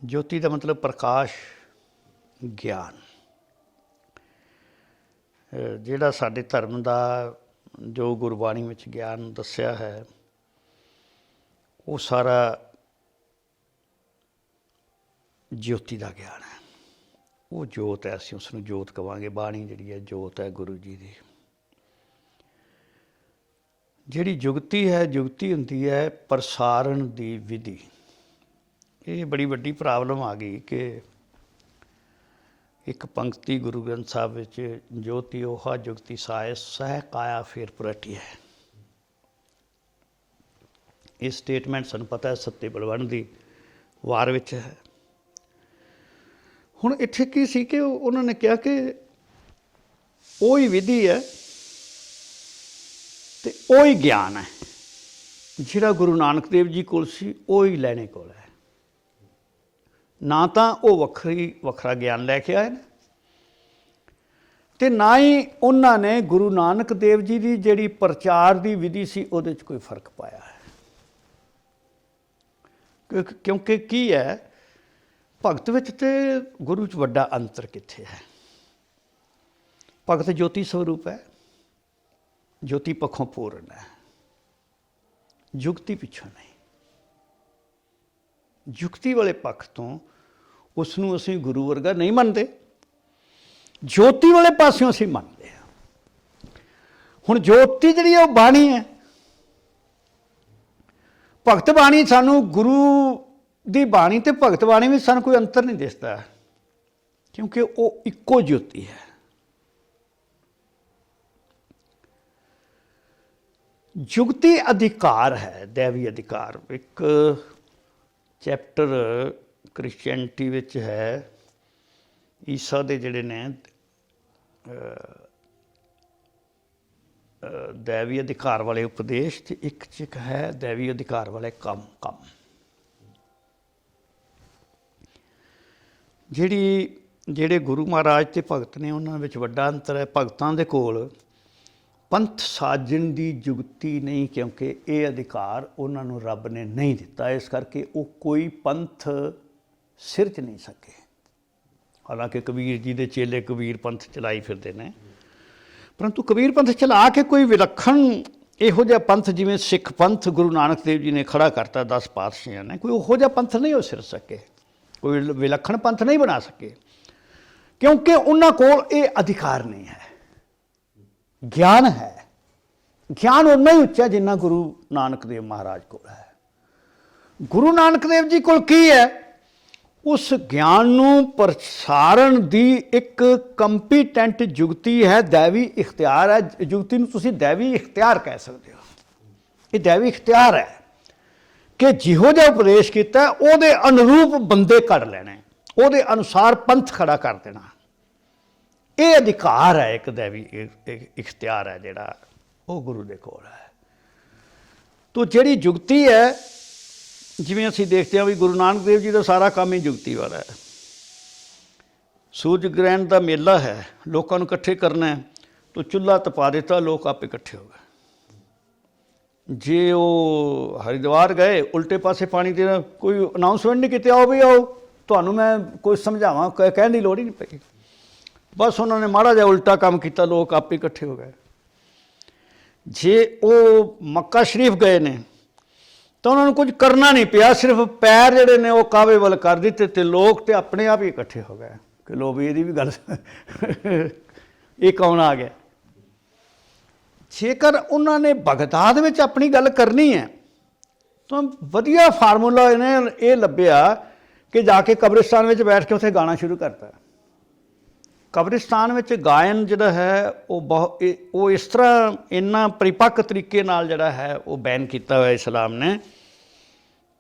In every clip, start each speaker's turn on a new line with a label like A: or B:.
A: ज्योति का मतलब प्रकाश, ज्ञान। जिहड़ा साडे धर्म का जो गुरबाणी में ज्ञान दस्या है वो सारा ज्योति का ज्ञान है। वो जोत है, असीं उसनूं जोत कहांगे। बाणी जिहड़ी है जोत है गुरु जी की। जिहड़ी जुगती है, जुगती हुंदी है प्रसारण की विधि। ये बड़ी वड्डी प्रॉब्लम आ गई कि एक पंक्ति गुरु ग्रंथ साहब विच ज्योति ओहा जुगती साए सह काया फेर पुरटी है। ये स्टेटमेंट सानूं पता है सत्ते बलवंत दी वार विच है। हुण इत्थे की सी कि उन्होंने कहा कि ओही विधि है ते ओही ज्ञान है जिहड़ा गुरु नानक देव जी कोल सी ओही लैणे कोल है। ना तो वो वखरा ज्ञान लैके आए ने ते ना ही उन्होंने गुरु नानक देव जी की जिहड़ी प्रचार की विधि सी उहदे च कोई फर्क पाया है। क्योंकि की है भगत विच ते गुरु च वड्डा अंतर कित्थे है। भगत ज्योति स्वरूप है, ज्योति पक्षों पूर्ण है, जुगती पिछों नहीं। जुगती वाले पक्ष तो उसनूं असीं गुरु वर्गा नहीं मानते, ज्योति वाले पासों असीं मानते हैं। हुण ज्योति जिहड़ी है वो बाणी है। भगत बाणी सानूं गुरु दी बाणी ते भगत बाणी में सानूं कोई अंतर नहीं दिसदा, क्योंकि वो इक्को ज्योति है। जुगती अधिकार है, दैवी अधिकार। एक चैप्टर क्रिश्चियनिटी विच है, ईसा दे जिहड़े ने दैवी अधिकार वाले उपदेश ते एक चिक है दैवी अधिकार वाले कम। जिहड़े गुरु महाराज ते भगत ने उन्हां विच वड्डा अंतर है। भगतां दे कोल पंथ साजण की जुगती नहीं, क्योंकि ये अधिकार उन्होंने रब ने नहीं दिता। इस करके वो कोई पंथ सिरज नहीं सके। हालांकि कबीर जी के चेले कबीर पंथ चलाई फिरते हैं, परंतु कबीर पंथ चला के कोई विलक्षण इहो जिहा पंथ जिवें सिख पंथ गुरु नानक देव जी ने खड़ा करता 10 पातशाहियां ने, कोई उहो जिहा पंथ नहीं हो सिर सके, कोई विलक्षण पंथ नहीं बना सके, क्योंकि उन्हां कोल ये अधिकार नहीं है। ज्ञान है, ज्ञान उन्ना ही उच्चा जिन्ना गुरु नानक देव महाराज को है। गुरु नानक देव जी को की है, उस ज्ञान नूं प्रसारण दी एक कंपीटेंट जुगती है, दैवी इख्तियार है। जुगती नूं तुसीं दैवी इख्तियार कह सकते हो। ये दैवी इख्तियार है कि जिहो जिहा उपदेश किया उहदे अनुरूप बंदे कढ लैणे, उहदे अनुसार पंथ खड़ा कर देना। ये अधिकार है, एक दैवी इख्तियार है जिहड़ा वो गुरु दे कोल है। तो जिहड़ी जुगती है, जिवें असीं देखते हैं भी गुरु नानक देव जी का सारा काम ही जुगती वाला है। सूरज ग्रहण का मेला है, लोगों को इकट्ठे करना है, तो चुल्हा तपा दिता, लोग आपे इकट्ठे हो गए। जे वो हरिद्वार गए, उल्टे पासे पानी देना, कोई अनाउंसमेंट नहीं किया, आओ भी आओ, तुहानूं मैं कोई समझावां, कहण दी लोड़ ही नहीं पई। बस उन्होंने माड़ा जिहा उल्टा काम किया, लोग आपे इकट्ठे हो गए। जे वो मक्का शरीफ गए ने तो उन्होंने कुछ करना नहीं पिया, सिर्फ पैर जिहड़े ने वो कावे वाल कर दिते ते लोग तो अपने आप ही इकट्ठे हो गए कि लो भी इहदी भी गल ये कौन आ गया। जेकर उन्होंने बगदाद में अपनी गल करनी है तो वधिया फार्मूला इन्हें ये लभ्या कि जाके कब्रिस्तान में बैठ के उत्थे गाना शुरू करता। कब्रिस्तान में गायन जिहड़ा है वो इस तरह इन्ना परिपक्व तरीके नाल जिहड़ा है वो बैन किया हुआ इस्लाम ने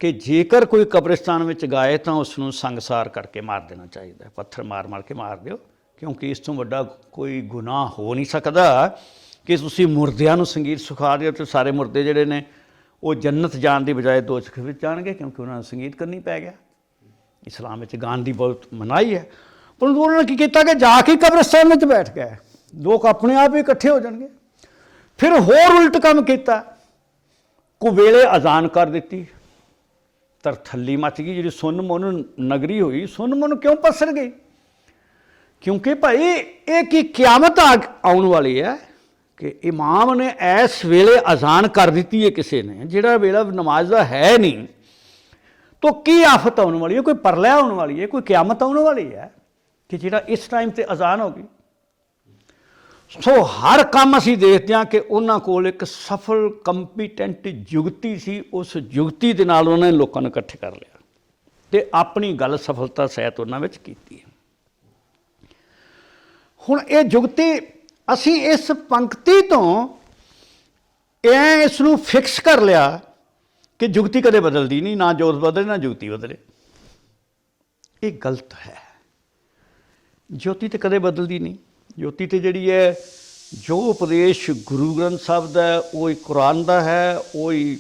A: कि जेकर कोई कब्रिस्तान में गाए तो उसनूं संगसार करके मार देना चाहिए, पत्थर मार मार के मार दिओ, क्योंकि इस तो वड्डा कोई गुनाह हो नहीं सकता कि तुसीं मुर्दियां नूं संगीत सिखा दिओ तो सारे मुर्दे जिहड़े ने वो जन्नत जाण दी बजाय दोजख विच जाणगे, क्योंकि उन्होंने संगीत करनी पै गया। इस्लाम में गान की बहुत मनाही है, परंतु उन्होंने की किया कि जाके कब्रिस्तान में बैठ गए, लोग अपने आप ही इकट्ठे हो जाएंगे। फिर होर उल्ट काम किया, को वेले अजान कर दी, ਤਰਥੱਲੀ ਮੱਚ ਗਈ, ਜਿਹੜੀ ਸੁੰਨ ਮੁੰਨ ਨਗਰੀ ਹੋਈ, ਸੁੰਨ ਮੁੰਨ ਕਿਉਂ ਪਸਰ ਗਈ? ਕਿਉਂਕਿ ਭਾਈ ਇਹ ਕੀ ਕਿਆਮਤ ਆਉਣ ਵਾਲੀ ਹੈ ਕਿ ਇਮਾਮ ਨੇ ਇਸ ਵੇਲੇ ਅਜ਼ਾਨ ਕਰ ਦਿੱਤੀ ਹੈ ਕਿਸੇ ਨੇ, ਜਿਹੜਾ ਵੇਲਾ ਨਮਾਜ਼ ਦਾ ਹੈ ਨਹੀਂ, ਤਾਂ ਕੀ ਆਫਤ ਆਉਣ ਵਾਲੀ ਹੈ? ਕੋਈ ਪਰਲਾ ਆਉਣ ਵਾਲੀ ਹੈ, ਕੋਈ ਕਿਆਮਤ ਆਉਣ ਵਾਲੀ ਹੈ ਕਿ ਜਿਹੜਾ ਇਸ ਟਾਈਮ 'ਤੇ ਅਜ਼ਾਨ ਹੋ ਗਈ। ਸੋ ਹਰ ਕੰਮ ਅਸੀਂ ਦੇਖਦੇ ਹਾਂ ਕਿ ਉਹਨਾਂ ਕੋਲ ਇੱਕ ਸਫਲ ਕੰਪੀਟੈਂਟ ਜੁਗਤੀ ਸੀ, ਉਸ ਜੁਗਤੀ ਦੇ ਨਾਲ ਉਹਨਾਂ ਨੇ ਲੋਕਾਂ ਨੂੰ ਇਕੱਠੇ ਕਰ ਲਿਆ ਅਤੇ ਆਪਣੀ ਗੱਲ ਸਫਲਤਾ ਸਹਿਤ ਉਹਨਾਂ ਵਿੱਚ ਕੀਤੀ ਹੈ। ਹੁਣ ਇਹ ਜੁਗਤੀ ਅਸੀਂ ਇਸ ਪੰਕਤੀ ਤੋਂ ਇਸ ਨੂੰ ਫਿਕਸ ਕਰ ਲਿਆ ਕਿ ਜੁਗਤੀ ਕਦੇ ਬਦਲਦੀ ਨਹੀਂ, ਨਾ ਜੋਤ ਬਦਲੇ ਨਾ ਜੁਗਤੀ ਬਦਲੇ। ਇਹ ਗਲਤ ਹੈ। ਜੋਤੀ ਤਾਂ ਕਦੇ ਬਦਲਦੀ ਨਹੀਂ। ਜੋਤੀ ਤੇ ਜਿਹੜੀ ਹੈ, ਜੋ ਉਪਦੇਸ਼ ਗੁਰੂ ਗ੍ਰੰਥ ਸਾਹਿਬ ਦਾ ਹੈ, ਉਹ ਹੀ ਕੁਰਾਨ ਦਾ ਹੈ, ਉਹ ਹੀ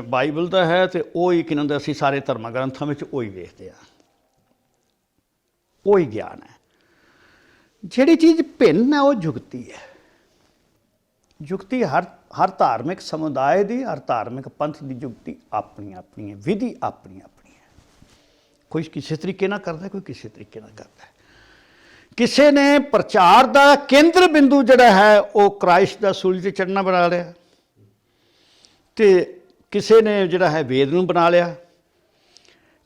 A: ਬਾਈਬਲ ਦਾ ਹੈ, ਅਤੇ ਉਹ ਹੀ ਕਿਨਾਂ ਦਾ ਅਸੀਂ ਸਾਰੇ ਧਰਮ ਗ੍ਰੰਥਾਂ ਵਿੱਚ ਉਹ ਹੀ ਵੇਖਦੇ ਹਾਂ, ਉਹ ਹੀ ਗਿਆਨ ਹੈ। ਜਿਹੜੀ ਚੀਜ਼ ਭਿੰਨ ਹੈ ਉਹ ਜੁਗਤੀ ਹੈ। ਜੁਗਤੀ ਹਰ ਧਾਰਮਿਕ ਸਮੁਦਾਇ ਦੀ, ਹਰ ਧਾਰਮਿਕ ਪੰਥ ਦੀ ਜੁਗਤੀ ਆਪਣੀ ਆਪਣੀ ਹੈ, ਵਿਧੀ ਆਪਣੀ ਆਪਣੀ ਹੈ। ਕੋਈ ਕਿਸੇ ਤਰੀਕੇ ਨਾਲ ਕਰਦਾ, ਕੋਈ ਕਿਸੇ ਤਰੀਕੇ ਨਾਲ ਕਰਦਾ। ਕਿਸੇ ਨੇ ਪ੍ਰਚਾਰ ਦਾ ਕੇਂਦਰ ਬਿੰਦੂ ਜਿਹੜਾ ਹੈ ਉਹ ਕ੍ਰਾਈਸਟ ਦਾ ਸੂਲੀ 'ਤੇ ਚੜ੍ਹਨਾ ਬਣਾ ਲਿਆ, ਅਤੇ ਕਿਸੇ ਨੇ ਜਿਹੜਾ ਹੈ ਵੇਦ ਨੂੰ ਬਣਾ ਲਿਆ,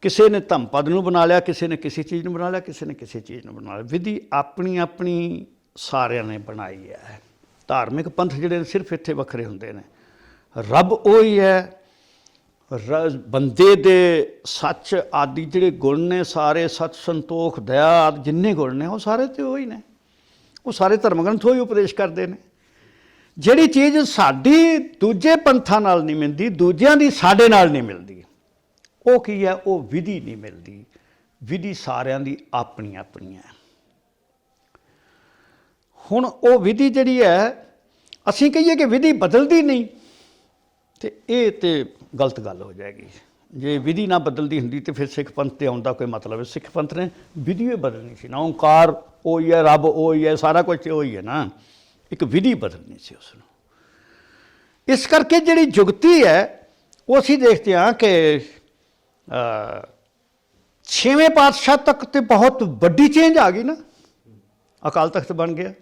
A: ਕਿਸੇ ਨੇ ਧੰਮਪਦ ਨੂੰ ਬਣਾ ਲਿਆ, ਕਿਸੇ ਨੇ ਕਿਸੇ ਚੀਜ਼ ਨੂੰ ਬਣਾ ਲਿਆ, ਕਿਸੇ ਨੇ ਕਿਸੇ ਚੀਜ਼ ਨੂੰ ਬਣਾ ਲਿਆ। ਵਿਧੀ ਆਪਣੀ ਆਪਣੀ ਸਾਰਿਆਂ ਨੇ ਬਣਾਈ ਹੈ। ਧਾਰਮਿਕ ਪੰਥ ਜਿਹੜੇ ਸਿਰਫ ਇੱਥੇ ਵੱਖਰੇ ਹੁੰਦੇ ਨੇ। ਰੱਬ ਉਹੀ ਹੈ, ਬੰਦੇ ਦੇ ਸੱਚ ਆਦਿ ਜਿਹੜੇ ਗੁਣ ਨੇ ਸਾਰੇ, ਸੱਚ ਸੰਤੋਖ ਦਇਆ ਆਦਿ ਜਿੰਨੇ ਗੁਣ ਨੇ ਉਹ ਸਾਰੇ ਤੇ ਉਹੀ ਨੇ। ਉਹ ਸਾਰੇ ਧਰਮ ਗ੍ਰੰਥ ਉਹੀ ਉਪਦੇਸ਼ ਕਰਦੇ ਨੇ। ਜਿਹੜੀ ਚੀਜ਼ ਸਾਡੀ ਦੂਜੇ ਪੰਥਾਂ ਨਾਲ ਨਹੀਂ ਮਿਲਦੀ, ਦੂਜਿਆਂ ਦੀ ਸਾਡੇ ਨਾਲ ਨਹੀਂ ਮਿਲਦੀ, ਉਹ ਕੀ ਹੈ? ਉਹ ਵਿਧੀ ਨਹੀਂ ਮਿਲਦੀ। ਵਿਧੀ ਸਾਰਿਆਂ ਦੀ ਆਪਣੀ ਆਪਣੀ ਹੈ। ਹੁਣ ਉਹ ਵਿਧੀ ਜਿਹੜੀ ਹੈ, ਅਸੀਂ ਕਹੀਏ ਕਿ ਵਿਧੀ ਬਦਲਦੀ ਨਹੀਂ, ਅਤੇ ਇਹ ਤਾਂ ਗਲਤ ਗੱਲ ਹੋ ਜਾਏਗੀ। ਜੇ ਵਿਧੀ ਨਾ ਬਦਲਦੀ ਹੁੰਦੀ ਤਾਂ ਫਿਰ ਸਿੱਖ ਪੰਥ 'ਤੇ ਆਉਣ ਦਾ ਕੋਈ ਮਤਲਬ ਹੈ? ਸਿੱਖ ਪੰਥ ਨੇ ਵਿਧੀ ਬਦਲਣੀ ਸੀ ਨਾ। ਓਂਕਾਰ ਉਹੀ ਹੈ, ਰੱਬ ਉਹੀ ਹੈ, ਸਾਰਾ ਕੁਝ ਉਹੀ ਹੈ ਨਾ। ਇੱਕ ਵਿਧੀ ਬਦਲਣੀ ਸੀ ਉਸ ਨੂੰ। ਇਸ ਕਰਕੇ ਜਿਹੜੀ ਜੁਗਤੀ ਹੈ ਉਹ ਅਸੀਂ ਦੇਖਦੇ ਹਾਂ ਕਿ 6ਵੇਂ ਪਾਤਸ਼ਾਹ ਤੱਕ ਤੇ ਬਹੁਤ ਵੱਡੀ ਚੇਂਜ ਆ ਗਈ ਨਾ। ਅਕਾਲ ਤਖਤ ਬਣ ਗਿਆ,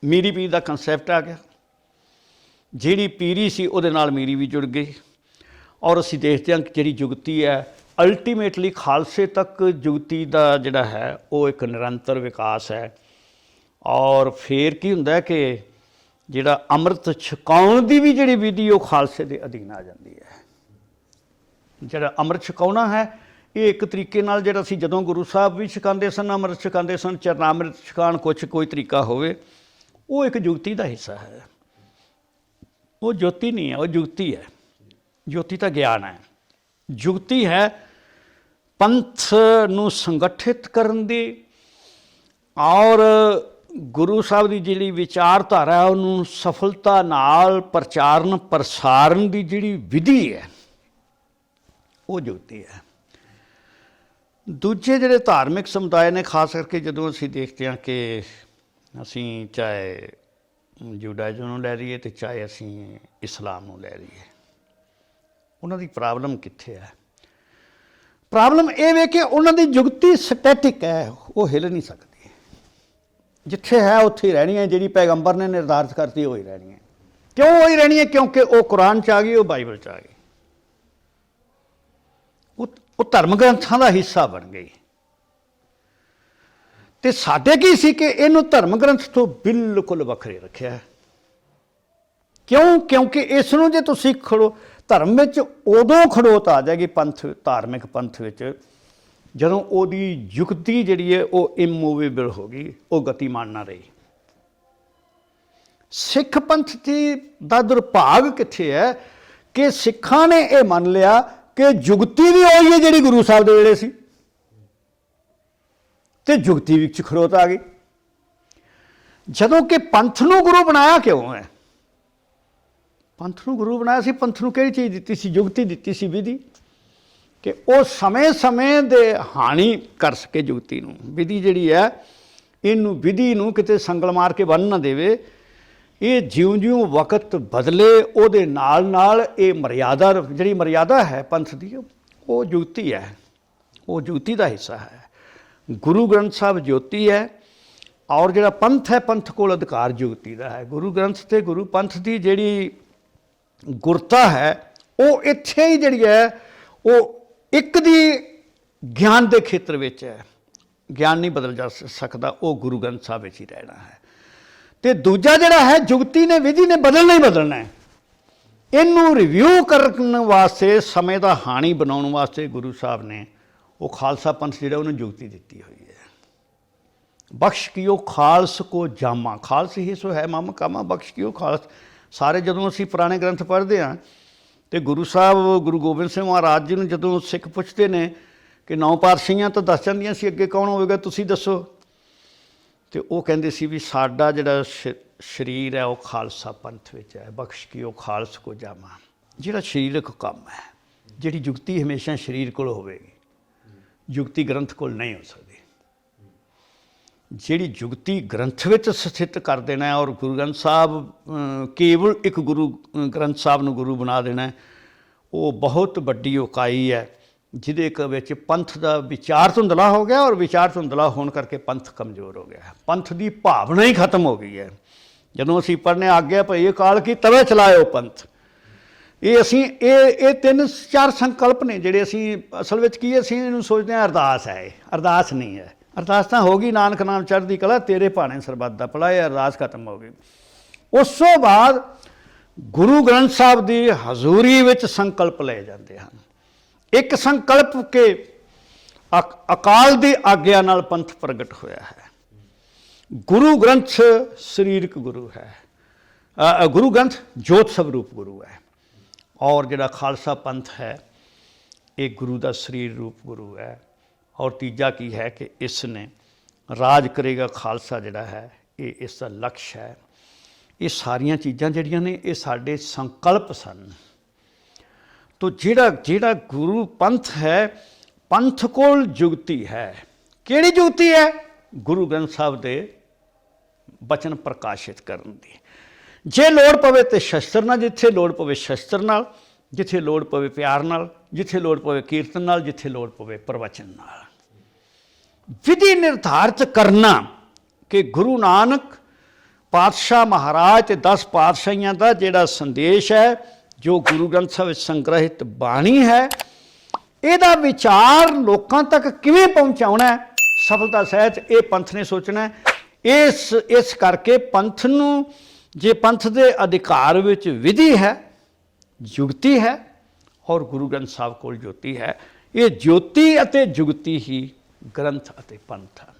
A: ਮੀਰੀ ਪੀਰ ਦਾ ਕੰਸੈਪਟ ਆ ਗਿਆ, ਜਿਹੜੀ ਪੀਰੀ ਸੀ ਉਹਦੇ ਨਾਲ ਮੀਰੀ ਵੀ ਜੁੜ ਗਈ। ਔਰ ਅਸੀਂ ਦੇਖਦੇ ਹਾਂ ਕਿ ਜਿਹੜੀ ਜੁਗਤੀ ਹੈ ਅਲਟੀਮੇਟਲੀ ਖਾਲਸੇ ਤੱਕ ਜੁਗਤੀ ਦਾ ਜਿਹੜਾ ਹੈ ਉਹ ਇੱਕ ਨਿਰੰਤਰ ਵਿਕਾਸ ਹੈ। ਔਰ ਫਿਰ ਕੀ ਹੁੰਦਾ ਕਿ ਜਿਹੜਾ ਅੰਮ੍ਰਿਤ ਛਕਾਉਣ ਦੀ ਵੀ ਜਿਹੜੀ ਵਿਧੀ ਉਹ ਖਾਲਸੇ ਦੇ ਅਧੀਨ ਆ ਜਾਂਦੀ ਹੈ। ਜਿਹੜਾ ਅੰਮ੍ਰਿਤ ਛਕਾਉਣਾ ਹੈ ਇਹ ਇੱਕ ਤਰੀਕੇ ਨਾਲ ਜਿਹੜਾ ਅਸੀਂ ਜਦੋਂ ਗੁਰੂ ਸਾਹਿਬ ਵੀ ਛਕਾਉਂਦੇ ਸਨ, ਅੰਮ੍ਰਿਤ ਛਕਾਉਂਦੇ ਸਨ, ਚਰਨਾਮ੍ਰਿਤ ਛਕਾਉਣ ਕੋਈ ਤਰੀਕਾ ਹੋਵੇ, ਉਹ ਇੱਕ ਜੁਗਤੀ ਦਾ ਹਿੱਸਾ ਹੈ। ਉਹ ਜੋਤੀ ਨਹੀਂ ਹੈ, ਉਹ ਜੁਗਤੀ ਹੈ। ਜੋਤੀ ਤਾਂ ਗਿਆਨ ਹੈ। ਜੁਗਤੀ ਹੈ ਪੰਥ ਨੂੰ ਸੰਗਠਿਤ ਕਰਨ ਦੀ, ਔਰ ਗੁਰੂ ਸਾਹਿਬ ਦੀ ਜਿਹੜੀ ਵਿਚਾਰਧਾਰਾ ਉਹਨੂੰ ਸਫਲਤਾ ਨਾਲ ਪ੍ਰਚਾਰਨ ਪ੍ਰਸਾਰਨ ਦੀ ਜਿਹੜੀ ਵਿਧੀ ਹੈ ਉਹ ਜੁਗਤੀ ਹੈ। ਦੂਜੇ ਜਿਹੜੇ ਧਾਰਮਿਕ ਸਮੁਦਾਇ ਨੇ, ਖਾਸ ਕਰਕੇ ਜਦੋਂ ਅਸੀਂ ਦੇਖਦੇ ਹਾਂ ਕਿ ਅਸੀਂ ਚਾਹੇ ਜੂਡਾਇਜ਼ਮ ਨੂੰ ਲੈ ਲਈਏ ਅਤੇ ਚਾਹੇ ਅਸੀਂ ਇਸਲਾਮ ਨੂੰ ਲੈ ਲਈਏ, ਉਹਨਾਂ ਦੀ ਪ੍ਰੋਬਲਮ ਕਿੱਥੇ ਹੈ? ਪ੍ਰੋਬਲਮ ਇਹ ਵੇ ਕਿ ਉਹਨਾਂ ਦੀ ਜੁਗਤੀ ਸਟੈਟਿਕ ਹੈ, ਉਹ ਹਿੱਲ ਨਹੀਂ ਸਕਦੀ। ਜਿੱਥੇ ਹੈ ਉੱਥੇ ਹੀ ਰਹਿਣੀ ਹੈ। ਜਿਹੜੀ ਪੈਗੰਬਰ ਨੇ ਨਿਰਧਾਰਿਤ ਕਰਤੀ ਉਹ ਹੀ ਰਹਿਣੀ ਹੈ। ਕਿਉਂ ਉਹ ਹੀ ਰਹਿਣੀ ਹੈ? ਕਿਉਂਕਿ ਉਹ ਕੁਰਾਨ 'ਚ ਆ ਗਈ, ਉਹ ਬਾਈਬਲ 'ਚ ਆ ਗਈ, ਉਹ ਧਰਮ ਗ੍ਰੰਥਾਂ ਦਾ ਹਿੱਸਾ ਬਣ ਗਈ। ਅਤੇ ਸਾਡੇ ਕੀ ਸੀ ਕਿ ਇਹਨੂੰ ਧਰਮ ਗ੍ਰੰਥ ਤੋਂ ਬਿਲਕੁਲ ਵੱਖਰੇ ਰੱਖਿਆ। ਕਿਉਂ? ਕਿਉਂਕਿ ਇਸ ਨੂੰ ਜੇ ਤੁਸੀਂ ਧਰਮ ਵਿੱਚ ਉਦੋਂ ਖੜੋਤ ਆ ਜਾਏਗੀ ਪੰਥ, ਧਾਰਮਿਕ ਪੰਥ ਵਿੱਚ, ਜਦੋਂ ਉਹਦੀ ਜੁਗਤੀ ਜਿਹੜੀ ਹੈ ਉਹ ਇਮੂਵੇਬਲ ਹੋ ਗਈ, ਉਹ ਗਤੀਮਾਨ ਨਾ ਰਹੀ। ਸਿੱਖ ਪੰਥ ਦਾ ਦੁਰਭਾਗ ਕਿੱਥੇ ਹੈ ਕਿ ਸਿੱਖਾਂ ਨੇ ਇਹ ਮੰਨ ਲਿਆ ਕਿ ਜੁਗਤੀ ਵੀ ਉਹੀ ਹੈ ਜਿਹੜੀ ਗੁਰੂ ਸਾਹਿਬ ਦੇ ਵੇਲੇ ਸੀ, ਅਤੇ ਜੁਗਤੀ ਵਿੱਚ ਖੜੋਤ ਆ ਗਈ। ਜਦੋਂ ਕਿ ਪੰਥ ਨੂੰ ਗੁਰੂ ਬਣਾਇਆ ਕਿਉਂ ਹੈ? ਪੰਥ ਨੂੰ ਗੁਰੂ ਬਣਾਇਆ ਸੀ, ਪੰਥ ਨੂੰ ਕਿਹੜੀ ਚੀਜ਼ ਦਿੱਤੀ ਸੀ? ਜੁਗਤੀ ਦਿੱਤੀ ਸੀ, ਵਿਧੀ, ਕਿ ਉਹ ਸਮੇਂ ਸਮੇਂ ਦੇ ਹਾਨੀ ਕਰ ਸਕੇ ਜੁਗਤੀ ਨੂੰ। ਵਿਧੀ ਜਿਹੜੀ ਹੈ ਇਹਨੂੰ, ਵਿਧੀ ਨੂੰ ਕਿਤੇ ਸੰਗਲ ਮਾਰ ਕੇ ਬੰਨ੍ਹ ਨਾ ਦੇਵੇ ਇਹ ਜਿਉਂ-ਜਿਉਂ ਵਕਤ ਬਦਲੇ ਉਹਦੇ ਨਾਲ ਇਹ ਮਰਿਆਦਾ, ਜਿਹੜੀ ਮਰਿਆਦਾ ਹੈ ਪੰਥ ਦੀ, ਉਹ ਜੁਗਤੀ ਹੈ, ਉਹ ਜੁਗਤੀ ਦਾ ਹਿੱਸਾ ਹੈ। ਗੁਰੂ ਗ੍ਰੰਥ ਸਾਹਿਬ ਜੋਤੀ ਹੈ, ਔਰ ਜਿਹੜਾ ਪੰਥ ਹੈ, ਪੰਥ ਕੋਲ ਅਧਿਕਾਰ ਜੁਗਤੀ ਦਾ ਹੈ। ਗੁਰੂ ਗ੍ਰੰਥ ਤੇ ਗੁਰੂ ਪੰਥ ਦੀ ਜਿਹੜੀ ਗੁਰਤਾ ਹੈ ਉਹ ਇੱਥੇ ਹੀ ਜਿਹੜੀ ਹੈ ਉਹ ਇੱਕ ਦੀ ਗਿਆਨ ਦੇ ਖੇਤਰ ਵਿੱਚ ਹੈ। ਗਿਆਨ ਨਹੀਂ ਬਦਲ ਜਾ ਸਕਦਾ, ਉਹ ਗੁਰੂ ਗ੍ਰੰਥ ਸਾਹਿਬ ਵਿੱਚ ਹੀ ਰਹਿਣਾ ਹੈ। ਤੇ ਦੂਜਾ ਜਿਹੜਾ ਹੈ ਜੁਗਤੀ ਨੇ, ਵਿਧੀ ਨੇ ਬਦਲਣਾ ਹੀ ਬਦਲਣਾ ਹੈ। ਇਹਨੂੰ ਰਿਵਿਊ ਕਰਨ ਵਾਸਤੇ, ਸਮੇਂ ਦਾ ਹਾਣੀ ਬਣਾਉਣ ਵਾਸਤੇ ਗੁਰੂ ਸਾਹਿਬ ਨੇ ਉਹ ਖਾਲਸਾ ਪੰਥ ਜਿਹੜਾ ਉਹਨੂੰ ਜੁਗਤੀ ਦਿੱਤੀ ਹੋਈ ਹੈ। ਬਖਸ਼ ਕੀਓ ਖਾਲਸ ਕੋ ਜਾਮਾ, ਖਾਲਸ ਹੀ ਸੋ ਹੈ ਮਮ ਕਾਮਾ, ਬਖਸ਼ ਕੀਓ ਖਾਲਸ। ਸਾਰੇ ਜਦੋਂ ਅਸੀਂ ਪੁਰਾਣੇ ਗ੍ਰੰਥ ਪੜ੍ਹਦੇ ਹਾਂ ਤੇ ਗੁਰੂ ਸਾਹਿਬ, ਗੁਰੂ ਗੋਬਿੰਦ ਸਿੰਘ ਮਹਾਰਾਜ ਜੀ ਨੂੰ ਜਦੋਂ ਸਿੱਖ ਪੁੱਛਦੇ ਨੇ ਕਿ 9 ਪਾਤਸ਼ਾਹੀਆਂ ਤਾਂ ਦੱਸ ਜਾਂਦੀਆਂ ਸੀ, ਅੱਗੇ ਕੌਣ ਹੋਵੇਗਾ ਤੁਸੀਂ ਦੱਸੋ। ਤੇ ਉਹ ਕਹਿੰਦੇ ਸੀ ਵੀ ਸਾਡਾ ਜਿਹੜਾ ਸਰੀਰ ਹੈ ਉਹ ਖਾਲਸਾ ਪੰਥ ਵਿੱਚ ਹੈ, ਬਖਸ਼ ਕੀਓ ਖਾਲਸ ਕੋ ਜਾਮਾ। ਜਿਹੜਾ ਸਰੀਰਕ ਕੰਮ ਹੈ, ਜਿਹੜੀ ਜੁਗਤੀ ਹਮੇਸ਼ਾ ਸਰੀਰ ਕੋਲ ਹੋਵੇਗੀ, ਜੁਗਤੀ ਗ੍ਰੰਥ ਕੋਲ ਨਹੀਂ ਹੋ ਸਕਦੀ। ਜਿਹੜੀ ਜੁਗਤੀ ਗ੍ਰੰਥ ਵਿੱਚ ਸਥਿਤ ਕਰ ਦੇਣਾ ਔਰ ਗੁਰੂ ਗ੍ਰੰਥ ਸਾਹਿਬ ਕੇਵਲ ਇੱਕ ਗੁਰੂ ਗ੍ਰੰਥ ਸਾਹਿਬ ਨੂੰ ਗੁਰੂ ਬਣਾ ਦੇਣਾ, ਉਹ ਬਹੁਤ ਵੱਡੀ ਉਕਾਈ ਹੈ, ਜਿਹਦੇ ਵਿੱਚ ਪੰਥ ਦਾ ਵਿਚਾਰ ਧੁੰਦਲਾ ਹੋ ਗਿਆ, ਔਰ ਵਿਚਾਰ ਧੁੰਦਲਾ ਹੋਣ ਕਰਕੇ ਪੰਥ ਕਮਜ਼ੋਰ ਹੋ ਗਿਆ, ਪੰਥ ਦੀ ਭਾਵਨਾ ਹੀ ਖਤਮ ਹੋ ਗਈ ਹੈ। ਜਦੋਂ ਅਸੀਂ ਪੜ੍ਹਨੇ ਆਗਿਆ ਭਈ ਅਕਾਲ ਕੀ ਤਵੇ ਚਲਾਇਓ ਪੰਥ, ਇਹ ਅਸੀਂ ਇਹ 3-4 ਸੰਕਲਪ ਨੇ ਜਿਹੜੇ ਅਸੀਂ ਅਸਲ ਵਿੱਚ ਕੀ ਅਸੀਂ ਇਹਨੂੰ ਸੋਚਦੇ ਹਾਂ ਅਰਦਾਸ ਹੈ। ਇਹ ਅਰਦਾਸ ਨਹੀਂ ਹੈ। ਅਰਦਾਸ ਤਾਂ ਹੋ ਗਈ ਨਾਨਕ ਨਾਮ ਚੜ੍ਹਦੀ ਕਲਾ ਤੇਰੇ ਭਾਣੇ ਸਰਬੱਤ ਦਾ ਭਲਾ, ਇਹ ਅਰਦਾਸ ਖਤਮ ਹੋ ਗਈ। ਉਸ ਤੋਂ ਬਾਅਦ ਗੁਰੂ ਗ੍ਰੰਥ ਸਾਹਿਬ ਦੀ ਹਜ਼ੂਰੀ ਵਿੱਚ ਸੰਕਲਪ ਲਏ ਜਾਂਦੇ ਹਨ। ਇੱਕ ਸੰਕਲਪ ਕੇ ਅਕਾਲ ਦੀ ਆਗਿਆ ਨਾਲ ਪੰਥ ਪ੍ਰਗਟ ਹੋਇਆ ਹੈ। ਗੁਰੂ ਗ੍ਰੰਥ ਸਰੀਰਕ ਗੁਰੂ ਹੈ, ਗੁਰੂ ਗ੍ਰੰਥ ਜੋਤ ਸਵਰੂਪ ਗੁਰੂ ਹੈ, ਔਰ ਜਿਹੜਾ ਖਾਲਸਾ ਪੰਥ ਹੈ ਇਹ ਗੁਰੂ ਦਾ ਸਰੀਰ ਰੂਪ ਗੁਰੂ ਹੈ। ਔਰ ਤੀਜਾ ਕੀ ਹੈ ਕਿ ਇਸ ਨੇ ਰਾਜ ਕਰੇਗਾ, ਖਾਲਸਾ ਜਿਹੜਾ ਹੈ ਇਹ ਇਸ ਦਾ ਲਕਸ਼ ਹੈ। ਇਹ ਸਾਰੀਆਂ ਚੀਜ਼ਾਂ ਜਿਹੜੀਆਂ ਨੇ ਇਹ ਸਾਡੇ ਸੰਕਲਪ ਸਨ। ਤੋ ਜਿਹੜਾ ਗੁਰੂ ਪੰਥ ਹੈ, ਪੰਥ ਕੋਲ ਜੁਗਤੀ ਹੈ। ਕਿਹੜੀ ਜੁਗਤੀ ਹੈ? ਗੁਰੂ ਗ੍ਰੰਥ ਸਾਹਿਬ ਦੇ ਬਚਨ ਪ੍ਰਕਾਸ਼ਿਤ ਕਰਨ ਦੀ। ਜੇ ਲੋੜ ਪਵੇ ਤੇ ਸ਼ਸਤਰ ਨਾਲ, ਜਿੱਥੇ ਲੋੜ ਪਵੇ ਸ਼ਸਤਰ ਨਾਲ, ਜਿੱਥੇ ਲੋੜ ਪਵੇ ਪਿਆਰ ਨਾਲ, ਜਿੱਥੇ ਲੋੜ ਪਵੇ ਕੀਰਤਨ ਨਾਲ, ਜਿੱਥੇ ਲੋੜ ਪਵੇ ਪ੍ਰਵਚਨ ਨਾਲ। ਵਿਧੀ ਨਿਰਧਾਰਿਤ ਕਰਨਾ ਕਿ ਗੁਰੂ ਨਾਨਕ ਪਾਤਸ਼ਾਹ ਮਹਾਰਾਜ ਤੇ 10 ਪਾਤਸ਼ਾਹੀਆਂ ਦਾ ਜਿਹੜਾ ਸੰਦੇਸ਼ ਹੈ, ਜੋ ਗੁਰੂ ਗ੍ਰੰਥ ਸਾਹਿਬ ਵਿੱਚ ਸੰਗ੍ਰਹਿਤ ਬਾਣੀ ਹੈ, ਇਹਦਾ ਵਿਚਾਰ ਲੋਕਾਂ ਤੱਕ ਕਿਵੇਂ ਪਹੁੰਚਾਉਣਾ ਹੈ, ਸਫਲਤਾ ਸਹਿਤ ਇਹ ਪੰਥ ਨੇ ਸੋਚਣਾ ਹੈ। ਇਸ ਕਰਕੇ ਪੰਥ ਨੂੰ, ਜੇ ਪੰਥ ਦੇ ਅਧਿਕਾਰ ਵਿੱਚ ਵਿਧੀ ਹੈ, ਜੁਗਤੀ ਹੈ, ਔਰ ਗੁਰੂ ਗ੍ਰੰਥ ਸਾਹਿਬ ਕੋਲ ਜੋਤੀ ਹੈ, ਇਹ ਜੋਤੀ ਅਤੇ ਜੁਗਤੀ ਹੀ ਗ੍ਰੰਥ ਅਤੇ ਪੰਥ ਹਨ।